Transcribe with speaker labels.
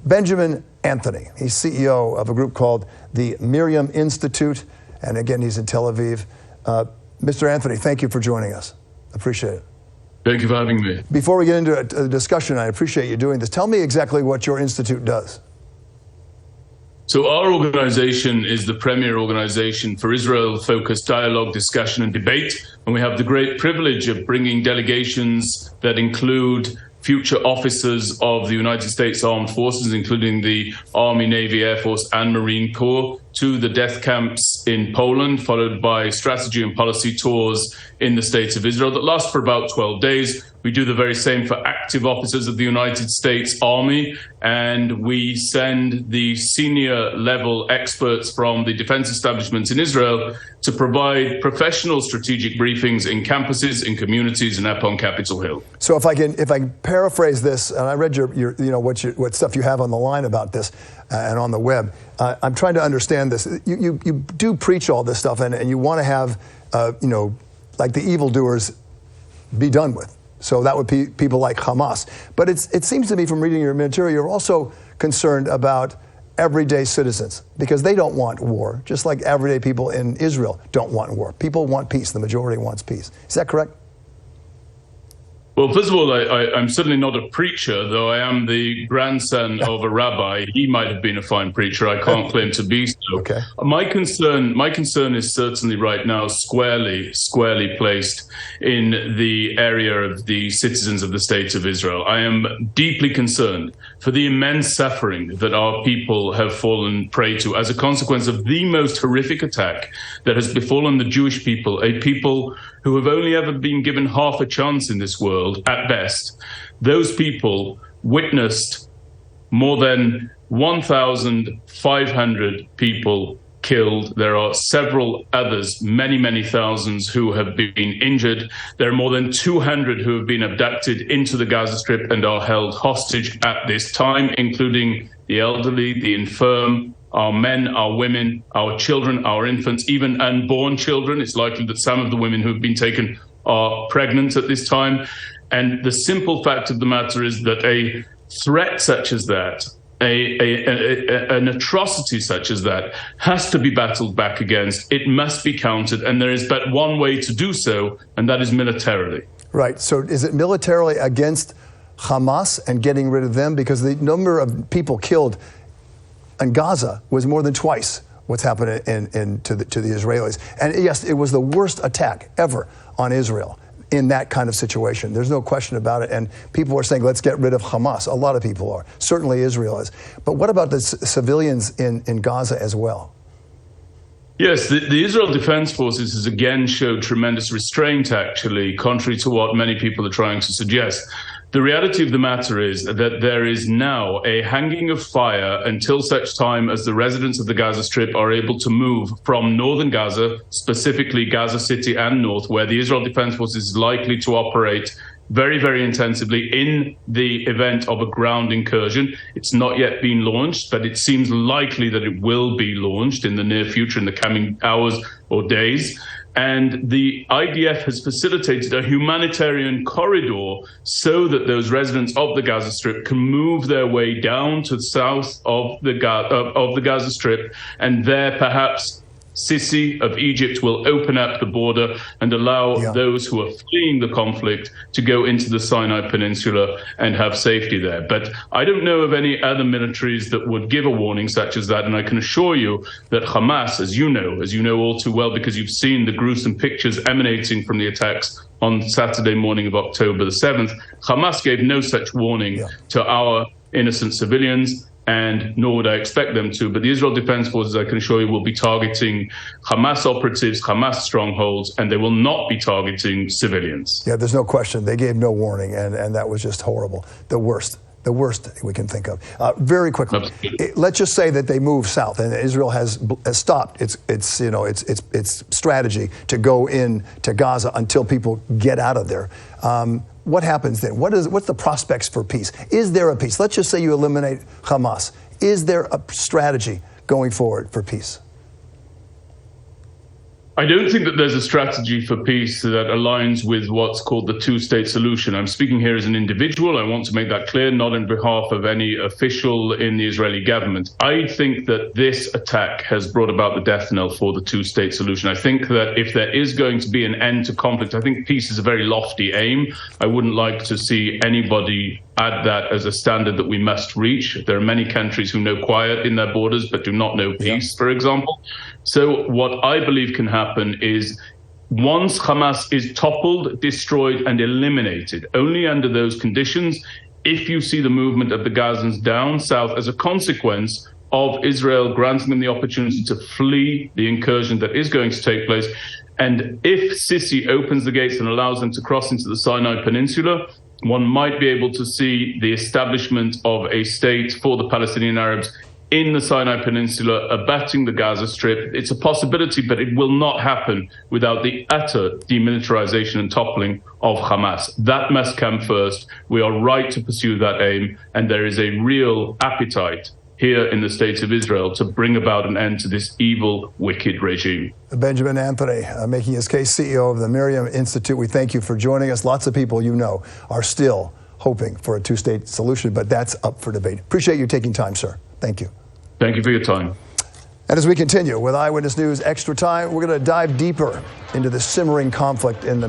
Speaker 1: Benjamin Anthony. He's CEO of a group called the MirYam Institute, and again, he's in Tel Aviv. Mr. Anthony, thank you for joining us. Appreciate it.
Speaker 2: Thank you for having me.
Speaker 1: Before we get into a discussion, I appreciate you doing this. Tell me exactly what your institute does.
Speaker 2: So our organization is the premier organization for Israel-focused dialogue, discussion, and debate. And we have the great privilege of bringing delegations that include future officers of the United States Armed Forces, including the Army, Navy, Air Force, and Marine Corps, to the death camps in Poland, followed by strategy and policy tours in the State of Israel that last for about 12 days. We do the very same for active officers of the United States Army, and we send the senior level experts from the defense establishments in Israel to provide professional strategic briefings in campuses, in communities, and up on Capitol Hill.
Speaker 1: So if I can paraphrase this, and I read your what stuff you have on the line about this and on the web. I'm trying to understand this. You do preach all this stuff, and you want to have like the evildoers be done with. So that would be people like Hamas. But it seems to me from reading your material, you're also concerned about everyday citizens because they don't want war, just like everyday people in Israel don't want war. People want peace. The majority wants peace. Is that correct?
Speaker 2: Well, first of all, I'm certainly not a preacher, though I am the grandson of a rabbi. He might have been a fine preacher. I can't claim to be so.
Speaker 1: Okay.
Speaker 2: My concern is certainly right now squarely placed in the area of the citizens of the State of Israel. I am deeply concerned for the immense suffering that our people have fallen prey to as a consequence of the most horrific attack that has befallen the Jewish people, a people who have only ever been given half a chance in this world, at best. Those people witnessed more than 1,500 people killed. There are several others, many thousands, who have been injured. There are more than 200 who have been abducted into the Gaza Strip and are held hostage at this time, including the elderly, the infirm, our men, our women, our children, our infants, even unborn children. It's likely that some of the women who have been taken are pregnant at this time. And the simple fact of the matter is that a threat such as that, an atrocity such as that, has to be battled back against. It must be countered, and there is but one way to do so, and that is militarily.
Speaker 1: Right. So is it militarily against Hamas and getting rid of them? Because the number of people killed in Gaza was more than twice what's happened to the Israelis. And yes, it was the worst attack ever on Israel in that kind of situation. There's no question about it. And people are saying, let's get rid of Hamas. A lot of people are. Certainly Israel is. But what about the civilians in Gaza as well?
Speaker 2: Yes, the Israel Defense Forces has again showed tremendous restraint, actually, contrary to what many people are trying to suggest. The reality of the matter is that there is now a hanging of fire until such time as the residents of the Gaza Strip are able to move from northern Gaza, specifically Gaza City and north, where the Israel Defense Forces is likely to operate very intensively in the event of a ground incursion. It's not yet been launched, but it seems likely that it will be launched in the near future, in the coming hours or days. And the IDF has facilitated a humanitarian corridor so that those residents of the Gaza Strip can move their way down to the south of the Gaza Strip, and there perhaps Sisi of Egypt will open up the border and allow those who are fleeing the conflict to go into the Sinai Peninsula and have safety there. But I don't know of any other militaries that would give a warning such as that. And I can assure you that Hamas, as you know all too well, because you've seen the gruesome pictures emanating from the attacks on Saturday morning of October the 7th, Hamas gave no such warning to our innocent civilians, and nor would I expect them to. But the Israel Defense Forces, I can assure you, will be targeting Hamas operatives, Hamas strongholds, and they will not be targeting civilians.
Speaker 1: Yeah, there's no question. They gave no warning, and that was just horrible. The worst we can think of. Very quickly, let's just say that they move south, and Israel has stopped its strategy to go in to Gaza until people get out of there. What happens then? What's the prospects for peace? Is there a peace? Let's just say you eliminate Hamas. Is there a strategy going forward for peace?
Speaker 2: I don't think that there's a strategy for peace that aligns with what's called the two-state solution. I'm speaking here as an individual. I want to make that clear, not on behalf of any official in the Israeli government. I think that this attack has brought about the death knell for the two-state solution. I think that if there is going to be an end to conflict, I think peace is a very lofty aim. I wouldn't like to see anybody add that as a standard that we must reach. There are many countries who know quiet in their borders but do not know peace, for example. So what I believe can happen is once Hamas is toppled, destroyed, and eliminated, only under those conditions, if you see the movement of the Gazans down south as a consequence of Israel granting them the opportunity to flee the incursion that is going to take place, and if Sisi opens the gates and allows them to cross into the Sinai Peninsula, one might be able to see the establishment of a state for the Palestinian Arabs in the Sinai Peninsula, abutting the Gaza Strip. It's a possibility, but it will not happen without the utter demilitarization and toppling of Hamas. That must come first. We are right to pursue that aim, and there is a real appetite here in the State of Israel to bring about an end to this evil, wicked regime.
Speaker 1: Benjamin Anthony, making his case, CEO of the MirYam Institute. We thank you for joining us. Lots of people, you know, are still hoping for a two-state solution, but that's up for debate. Appreciate you taking time, sir. Thank you.
Speaker 2: Thank you for your time.
Speaker 1: And as we continue with Eyewitness News Extra Time, we're going to dive deeper into the simmering conflict in the